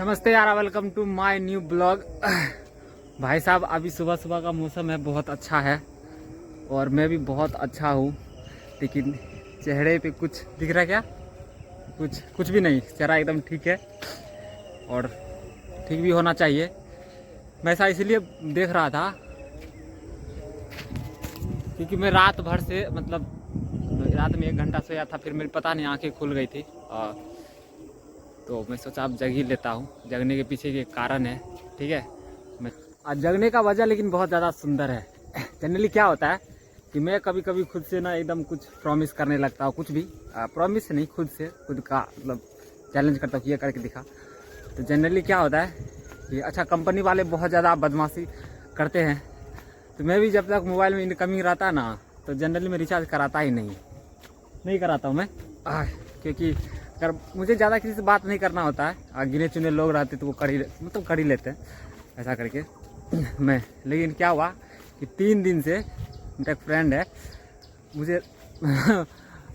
नमस्ते यार, welcome to my new blog. भाई साहब, अभी सुबह सुबह का मौसम है, बहुत अच्छा है और मैं भी बहुत अच्छा हूँ। लेकिन चेहरे पे कुछ दिख रहा है क्या? कुछ भी नहीं, चेहरा एकदम ठीक है और ठीक भी होना चाहिए। मैं ऐसा इसलिए देख रहा था क्योंकि मैं रात भर से रात में 1 घंटा सोया था, फिर मेरी पता नहीं आंखें खुल गई थी। तो मैं सोचा अब जग ही लेता हूँ। जगने के पीछे के कारण है, ठीक है। मैं आज जगने का वजह लेकिन बहुत ज़्यादा सुंदर है। जनरली क्या होता है कि मैं कभी कभी खुद से ना एकदम कुछ प्रॉमिस करने लगता हूँ, कुछ भी प्रॉमिस नहीं, खुद से खुद का चैलेंज करता हूँ कि ये करके दिखा। तो जनरली क्या होता है कि अच्छा, कंपनी वाले बहुत ज़्यादा बदमाशी करते हैं, तो मैं भी जब तक मोबाइल में इनकमिंग रहता है ना, तो जनरली मैं रिचार्ज कराता ही नहीं कराता हूँ मैं। क्योंकि अगर मुझे ज़्यादा किसी से बात नहीं करना होता है, गिने चुने लोग रहते तो वो कर ही लेते हैं ऐसा करके। मैं लेकिन क्या हुआ कि 3 दिन से मेरा एक फ्रेंड है, मुझे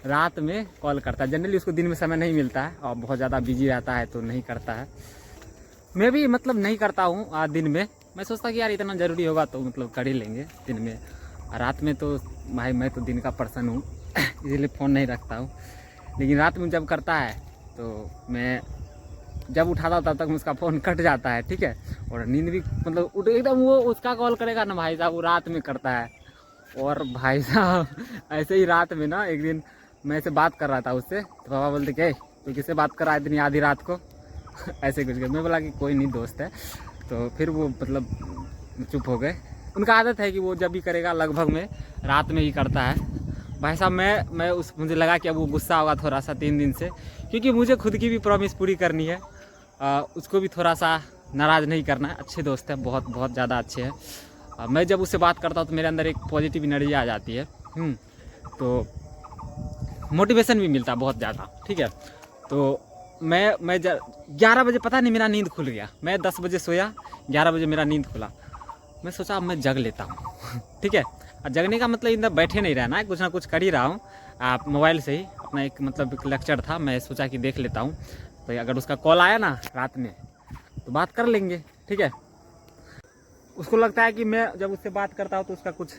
रात में कॉल करता है। जनरली उसको दिन में समय नहीं मिलता है और बहुत ज़्यादा बिजी रहता है तो नहीं करता है। मैं भी नहीं करता हूँ दिन में। मैं सोचता कि यार इतना ज़रूरी होगा तो कर ही लेंगे दिन में। रात में तो भाई मैं तो दिन का पर्सन हूँ इसीलिए फ़ोन नहीं रखता हूँ। लेकिन रात में जब करता है तो मैं जब उठाता हूँ तब तक उसका फ़ोन कट जाता है, ठीक है। और नींद भी उठ एकदम, वो उसका कॉल करेगा ना भाई साहब, वो रात में करता है। और भाई साहब ऐसे ही रात में ना एक दिन मैं ऐसे बात कर रहा था उससे, तो पापा बोलते कि तू किससे बात कर रहा है इतनी आधी रात को? ऐसे कुछ मैं बोला कि कोई नहीं, दोस्त है। तो फिर वो चुप हो गए। उनका आदत है कि वो जब भी करेगा लगभग में रात में ही करता है। भाई साहब मुझे लगा कि अब वो गुस्सा होगा थोड़ा सा 3 दिन से, क्योंकि मुझे खुद की भी प्रॉमिस पूरी करनी है। उसको भी थोड़ा सा नाराज़ नहीं करना है। अच्छे दोस्त है, बहुत बहुत ज़्यादा अच्छे हैं। मैं जब उससे बात करता हूँ तो मेरे अंदर एक पॉजिटिव एनर्जी आ जाती है। तो मोटिवेशन भी मिलता है बहुत ज़्यादा, ठीक है। तो मैं 11 बजे पता नहीं मेरा नींद खुल गया। मैं 10 बजे सोया, 11 बजे मेरा नींद खुला। मैं सोचा अब मैं जग लेता हूँ ठीक है। और जगने का इधर बैठे नहीं रहना है, कुछ ना कुछ कर ही रहा हूँ। आप मोबाइल से ही अपना एक लेक्चर था, मैं सोचा कि देख लेता हूँ। तो अगर उसका कॉल आया ना रात में तो बात कर लेंगे, ठीक है। उसको लगता है कि मैं जब उससे बात करता हूँ तो उसका कुछ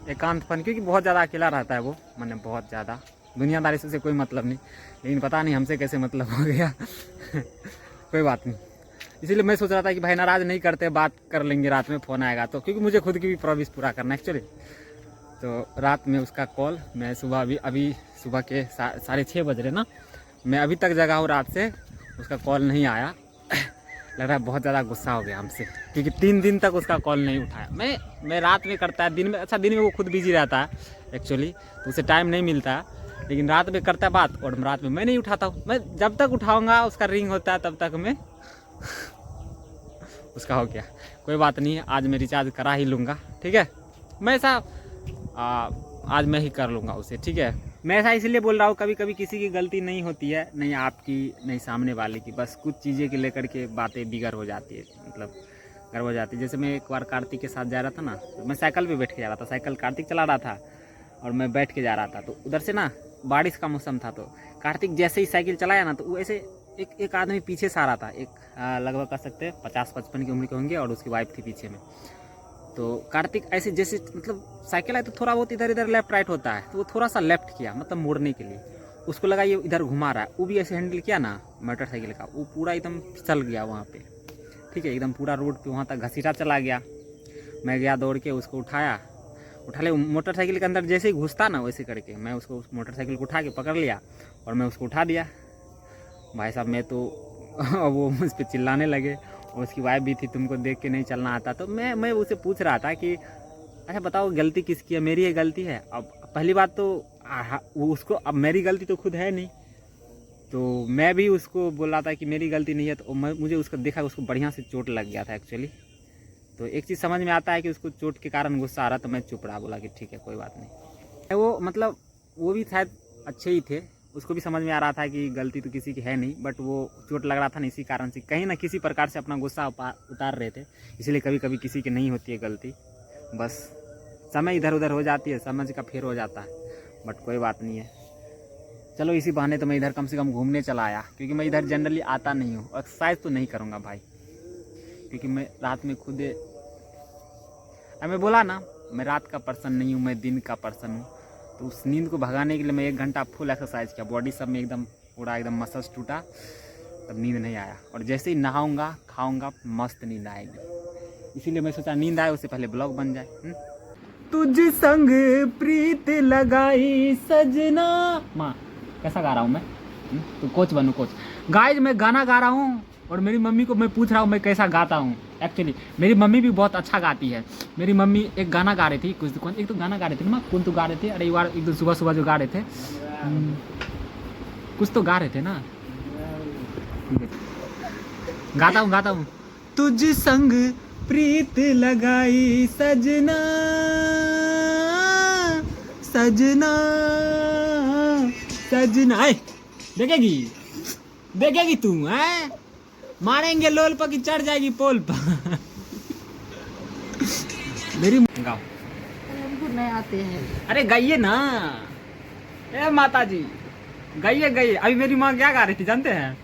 एकांतपन, क्योंकि बहुत ज़्यादा अकेला रहता है वो, बहुत ज़्यादा दुनियादारी से कोई मतलब नहीं। लेकिन पता नहीं हमसे कैसे मतलब हो गया कोई बात नहीं। इसीलिए मैं सोच रहा था कि भाई नाराज़ नहीं करते, बात कर लेंगे रात में, फ़ोन आएगा तो, क्योंकि मुझे खुद की भी प्रॉमिस पूरा करना है एक्चुअली। तो रात में उसका कॉल, मैं सुबह अभी सुबह के 6:30 बज रहे ना, मैं अभी तक जगा हूँ रात से, उसका कॉल नहीं आया। लग रहा है बहुत ज़्यादा गुस्सा हो गया हमसे, क्योंकि 3 दिन तक उसका कॉल नहीं उठाया। मैं रात में करता है, दिन में अच्छा, दिन में वो खुद बिजी रहता है एक्चुअली, तो उसे टाइम नहीं मिलता है। लेकिन रात में करता है बात, और रात में मैं नहीं उठाता हूँ। मैं जब तक उठाऊँगा उसका रिंग होता है तब तक मैं उसका हो गया। कोई बात नहीं है, आज मैं रिचार्ज करा ही लूँगा, ठीक है। मैं ऐसा आज मैं ही कर लूँगा उसे, ठीक है। मैं ऐसा इसलिए बोल रहा हूँ, कभी कभी किसी की गलती नहीं होती है, नहीं आपकी नहीं सामने वाले की, बस कुछ चीज़ें के लेकर के बातें बिगड़ हो जाती है, गड़बड़ हो जाती है। जैसे मैं एक बार कार्तिक के साथ जा रहा था ना, तो मैं साइकिल पे बैठ के जा रहा था, साइकिल कार्तिक चला रहा था और मैं बैठ के जा रहा था। तो उधर से ना बारिश का मौसम था, तो कार्तिक जैसे ही साइकिल चलाया ना, तो वो ऐसे एक आदमी पीछे से आ रहा था, एक लगभग कह सकते हैं 50-55 की उम्र के होंगे, और उसकी वाइफ थी पीछे में। तो कार्तिक ऐसे जैसे साइकिल है तो थोड़ा बहुत इधर इधर लेफ्ट राइट होता है, तो वो थोड़ा सा लेफ्ट किया, मोड़ने के लिए। उसको लगा ये इधर घुमा रहा है, वो भी ऐसे हैंडल किया ना मोटरसाइकिल का, वो पूरा एकदम फिसल गया वहाँ पे, ठीक है। एकदम पूरा रोड पे वहाँ तक घसीटा चला गया। मैं गया दौड़ के, उसको उठा ले। मोटरसाइकिल के अंदर जैसे ही घुसता ना, वैसे करके मैं उसको उस मोटरसाइकिल को उठा के पकड़ लिया और मैं उसको उठा दिया। भाई साहब मैं तो वो मुझ पर चिल्लाने लगे, और उसकी वाइफ भी थी, तुमको देख के नहीं चलना आता। तो मैं उससे पूछ रहा था कि अच्छा बताओ गलती किसकी है, मेरी ये गलती है? अब पहली बात तो वो उसको, अब मेरी गलती तो खुद है नहीं, तो मैं भी उसको बोल रहा था कि मेरी गलती नहीं है। तो मुझे उसको देखा, उसको बढ़िया से चोट लग गया था एक्चुअली। तो एक चीज़ समझ में आता है कि उसको चोट के कारण गुस्सा आ रहा, तो मैं चुप रहा, बोला कि ठीक है कोई बात नहीं। वो वो भी शायद अच्छे ही थे, उसको भी समझ में आ रहा था कि गलती तो किसी की है नहीं, बट वो चोट लग रहा था ना, इसी कारण से कहीं ना किसी प्रकार से अपना गुस्सा उतार रहे थे। इसलिए कभी कभी किसी की नहीं होती है गलती, बस समय इधर उधर हो जाती है, समझ का फेर हो जाता है, बट कोई बात नहीं है। चलो इसी बहाने तो मैं इधर कम से कम घूमने चला आया, क्योंकि मैं इधर जनरली आता नहीं हूँ। एक्सरसाइज तो नहीं करूँगा भाई, क्योंकि मैं रात में खुद मैं बोला ना, मैं रात का पर्सन नहीं हूँ, मैं दिन का पर्सन हूँ। तो उस नींद को भगाने के लिए मैं 1 घंटा फुल एक्सरसाइज किया, बॉडी सब में एकदम पूरा एकदम मसल्स टूटा, तब नींद नहीं आया। और जैसे ही नहाऊंगा खाऊंगा मस्त नींद आएगी, इसीलिए मैं सोचा नींद आए उससे पहले ब्लॉग बन जाए। तुझ संग प्रीत लगाई सजना। माँ कैसा गा रहा हूँ मैं? तो कोच बनूँ कोच। गाइस मैं गाना गा रहा हूँ और मेरी मम्मी को मैं पूछ रहा हूँ मैं कैसा गाता हूँ। एक्चुअली मेरी मम्मी भी बहुत अच्छा गाती है। मेरी मम्मी एक गाना गा रही थी, एक तो गाना गा रहे थे ना, कौन तो गा रहे थे, अरे एक बार एक तो सुबह सुबह जो गा रहे थे, कुछ तो गा रहे थे ना। गाता हूँ। तुझ संग प्रीत लगाई सजना सजना सजना। देखेगी तू हैं? मारेंगे लोल पर कि चढ़ जाएगी पोल पर। मेरी गाओ। हमको नहीं आते हैं। अरे गाइए ना, ए माता जी गाइए। अभी मेरी माँ क्या गा रही थी जानते हैं?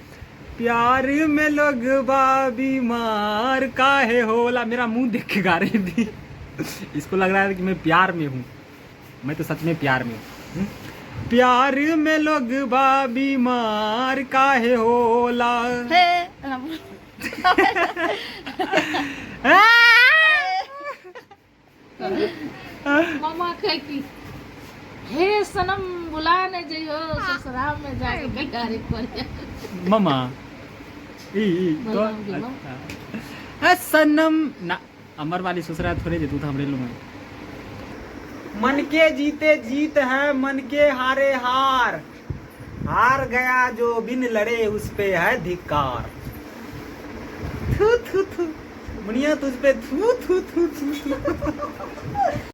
प्यार में लोग बीमार काहे होला। मेरा मुंह देख के गा रही थी। इसको लग रहा है कि मैं प्यार में हूँ, मैं तो सच में प्यार में हूँ। प्यार में लोग बीमार काहे होला। मामा कहे कि हे सनम बुलाने जइयो ससुराल में जाके बेकारी कर। मामा तो अच्छा सनम ना अमर वाली ससुराल थोड़े जे तू था हमरे लो में। मन के जीते जीत है, मन के हारे हार, हार गया जो बिन लड़े उस पे है धिक्कार। थू थू थू मुनिया तुझ पे थू थू थू थू।